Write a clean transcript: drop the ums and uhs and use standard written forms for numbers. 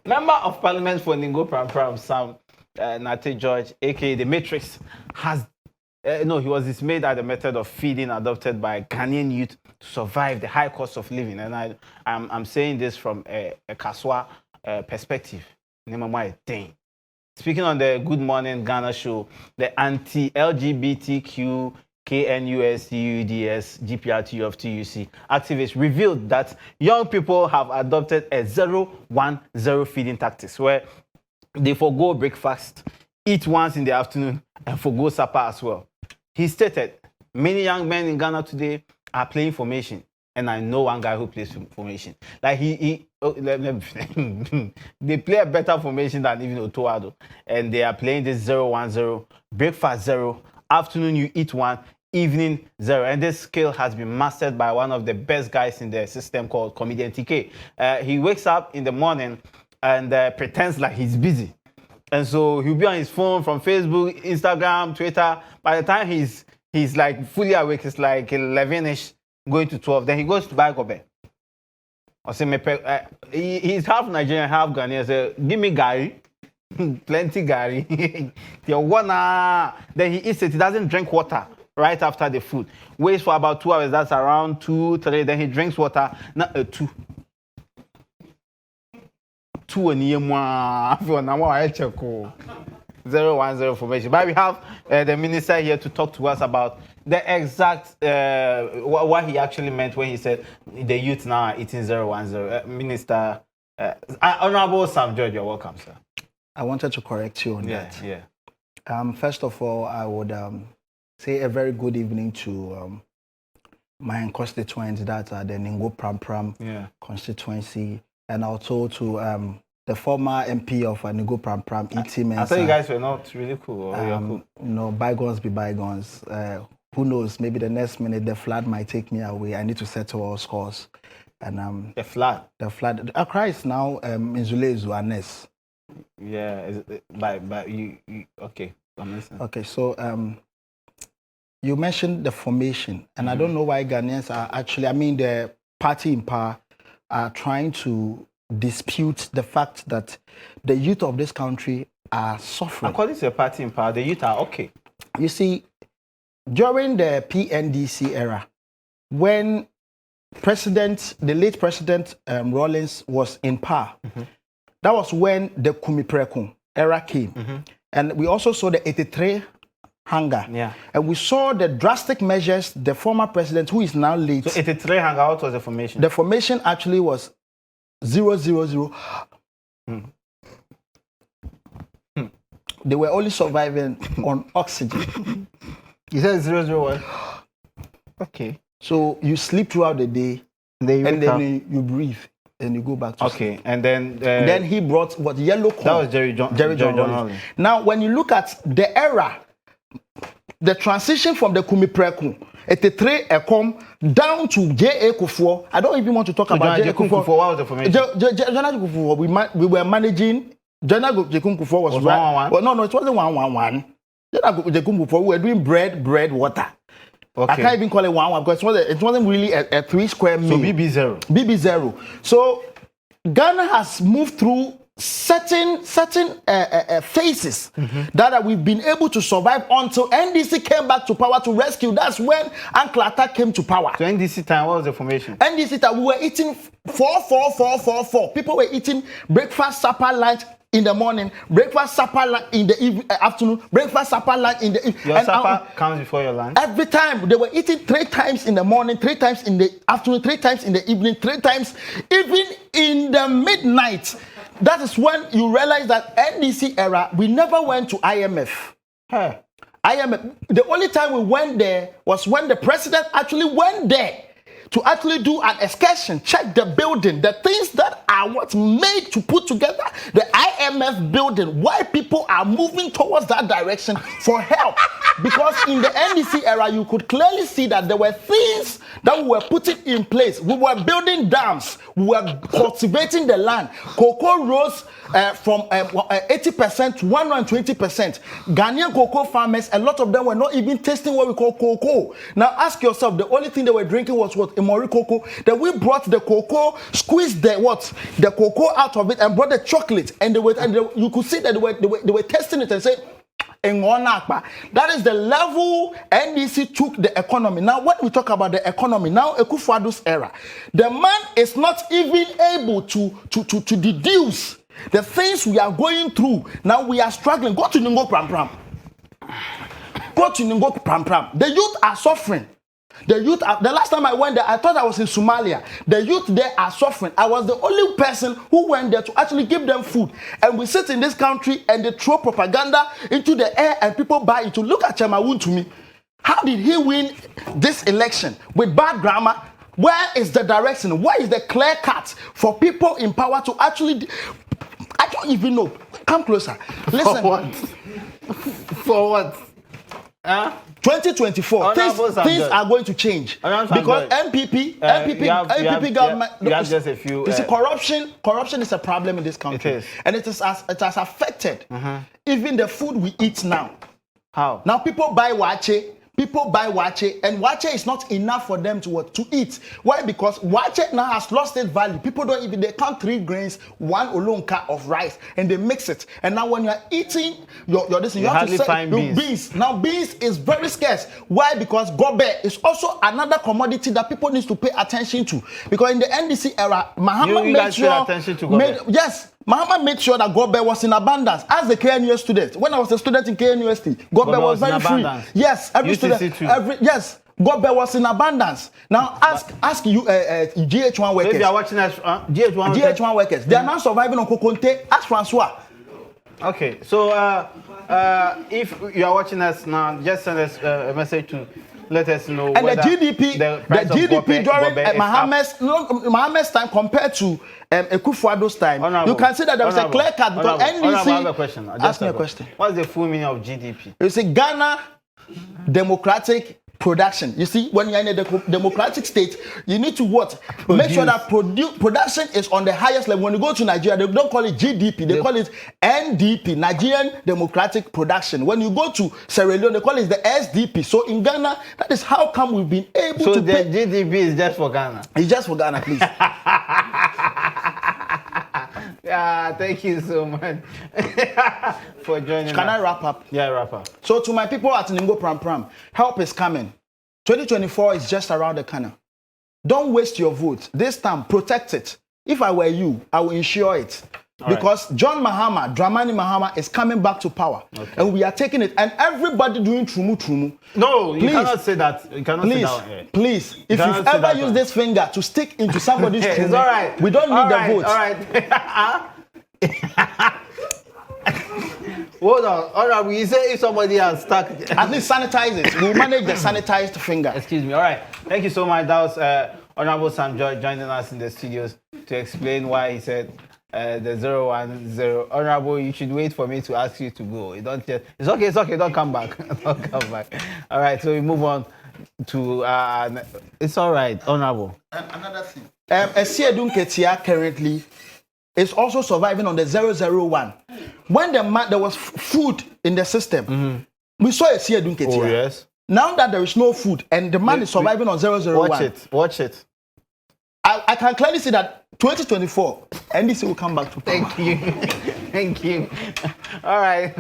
Member of Parliament for Ningo Pram Sam Nate George, aka the Matrix, has he was dismayed at the method of feeding adopted by Ghanaian youth to survive the high cost of living. And I'm saying this from a Kaswa perspective. Speaking on the Good Morning Ghana show, the anti-LGBTQ KNUS GPRT of TUC activists revealed that young people have adopted a 0-1-0 feeding tactics where they forgo breakfast, eat once in the afternoon, and forgo supper as well. He stated, many young men in Ghana today are playing formation, and I know one guy who plays formation. Like they play a better formation than even Otoado, and they are playing this 0-1-0, breakfast 0, afternoon you eat 1, evening 0. And this skill has been mastered by one of the best guys in the system called Comedian TK. He wakes up in the morning and pretends like he's busy. And so he'll be on his phone from Facebook, Instagram, Twitter. By the time he's like fully awake, it's like 11-ish, going to 12. Then he goes to buy gobe. I say, he's half Nigerian, half Ghanaian. So give me gari, plenty gari. Then he eats it. He doesn't drink water right after the food. Waits for about 2 hours. That's around 2, 3. Then he drinks water. Not 2. 2 and 0-1-0 formation. But we have the minister here to talk to us about the exact what he actually meant when he said the youth now are eating 0-1-0. Minister, Honorable Sam George, you're welcome, sir. I wanted to correct you on that. Yeah. First of all, I would say a very good evening to my constituents that are the Ningo Pram constituency, and also to the former MP of Ningo Pram I thought you guys were not really cool. Cool. Bygones be bygones. Who knows? Maybe the next minute the flood might take me away. I need to settle all scores. And the flood. Accra is now in Zulezu Anes. Yeah, but you okay. I'm listening. Okay, so you mentioned the formation, and I don't know why Ghanaians are actually, the party in power are trying to dispute the fact that the youth of this country are suffering. According to the party in power, the youth are okay. You see, during the PNDC era, when the late President Rawlings was in power, that was when the Kumi-Prekum era came. And we also saw the 83 hunger. Yeah. And we saw the drastic measures the former president, who is now late. So 83 hunger, what was the formation? The formation actually was 0-0-0. They were only surviving on oxygen. You said 0-0-1? Okay. So you sleep throughout the day, and then you breathe, and you go back to sleep. And then he brought what yellow corn. That was Jerry John Holland. Now, when you look at the era, the transition from the Kumi-Prekum, 83 Ekom, down to J.A. Kufuor. I don't even want to talk about J.A. Kufuor. What was the formation? General Kufuor, we were managing. General Kufuor was 1-1-1? Well, no, it wasn't 1-1-1. General Kufuor, we were doing bread, water. Okay. I can't even call it 1-1 because it wasn't really a 3 square meal. So BB0. BB0. So Ghana has moved through certain phases that we've been able to survive until NDC came back to power to rescue. That's when Uncle Atta came to power. So NDC time, what was the formation? NDC time, we were eating 4-4-4-4-4. People were eating breakfast, supper, lunch in the morning, breakfast, supper, lunch in the afternoon, breakfast, supper, lunch in the evening. Your supper comes before your lunch? Every time. They were eating 3 times in the morning, 3 times in the afternoon, 3 times in the evening, 3 times even in the midnight. That is when you realize that NDC era, we never went to IMF. IMF. The only time we went there was when the president actually went there to actually do an excursion, check the building, the things that are what's made to put together the IMF building, why people are moving towards that direction for help. Because in the NDC era, you could clearly see that there were things that we were putting in place. We were building dams. We were cultivating the land. Cocoa rose from 80% to 120%. Ghanaian cocoa farmers, a lot of them were not even tasting what we call cocoa. Now ask yourself, the only thing they were drinking was what? Imori cocoa. Then we brought the cocoa, squeezed the cocoa out of it and brought the chocolate. And you could see that they were testing it and say, that is the level NDC took the economy. Now, when we talk about the economy, now Akufo-Addo's era, the man is not even able to deduce the things we are going through. Now we are struggling. Go to Ningo Pram Pram. Go to Ningo Pram Pram. The youth are suffering. The youth, the last time I went there, I thought I was in Somalia. The youth there are suffering. I was the only person who went there to actually give them food. And we sit in this country and they throw propaganda into the air and people buy into. Look at Chemawun to me. How did he win this election? With bad grammar? Where is the direction? Where is the clear cut for people in power to actually... I don't even know. Come closer. Listen. For what? For what? 2024, things are going to change because MPP government. You have just a few. You see, corruption is a problem in this country, and it has affected even the food we eat now. How? Now people buy wache. People buy wache, and wache is not enough for them to eat. Why? Because wache now has lost its value. People they count 3 grains, 1 olonka of rice, and they mix it. And now when you are eating you have to sell beans. Now beans is very scarce. Why? Because gobe is also another commodity that people need to pay attention to. Because in the NDC era, Mahama made sure. Yes. Mahama made sure that gobe was in abundance. As a KNUS student, when I was a student in KNUST, gobe was very free. Yes, every student, yes, gobe was in abundance. Now ask you GH1 workers. If you are watching us, GH1 workers, they are now surviving on Kokonte. Ask Francois. Okay, so if you are watching us now, just send us a message to let us know. And the GDP during Mohammed's time compared to Akufo-Addo's time, you can see that there was a clear cut because NDC. I have a question. Ask me a question. What's the full meaning of GDP? You see, Ghana Democratic Production. You see, when you're in a democratic state, you need to what? Make sure that production is on the highest level. When you go to Nigeria, they don't call it GDP, they call it NDP, Nigerian Democratic Production. When you go to Sierra Leone, they call it the SDP. So in Ghana, that is how come we've been able to. So the GDP is just for Ghana. It's just for Ghana, please. Yeah, thank you so much for joining us. Can I wrap up? Yeah, wrap up. So to my people at Ningo Pram Pram, help is coming. 2024 is just around the corner. Don't waste your vote. This time, protect it. If I were you, I will ensure it. Because John Mahama, Dramani Mahama, is coming back to power. And we are taking it. And everybody doing trumu. No, you cannot say that. You cannot say that. Please, if you've ever used this finger to stick into somebody's trumu, it's all right. We don't need the votes. All right. Hold on. We say if somebody has stuck. At least sanitize it. We'll manage the sanitized finger. Excuse me. All right. Thank you so much. That was Honorable Sam George joining us in the studios to explain why he said the 010. Honorable, you should wait for me to ask you to go. You don't just, it's okay. Don't come back. Don't come back. All right. So we move on to it's all right. Honorable. Another thing. Esiedun Ketia currently is also surviving on the 001. When there was food in the system, we saw Esiedun Ketia. Oh yes. Now that there is no food and the man is surviving on 001. Watch it. I can clearly see that 2024, NDC will come back to power. Thank you. Thank you. All right.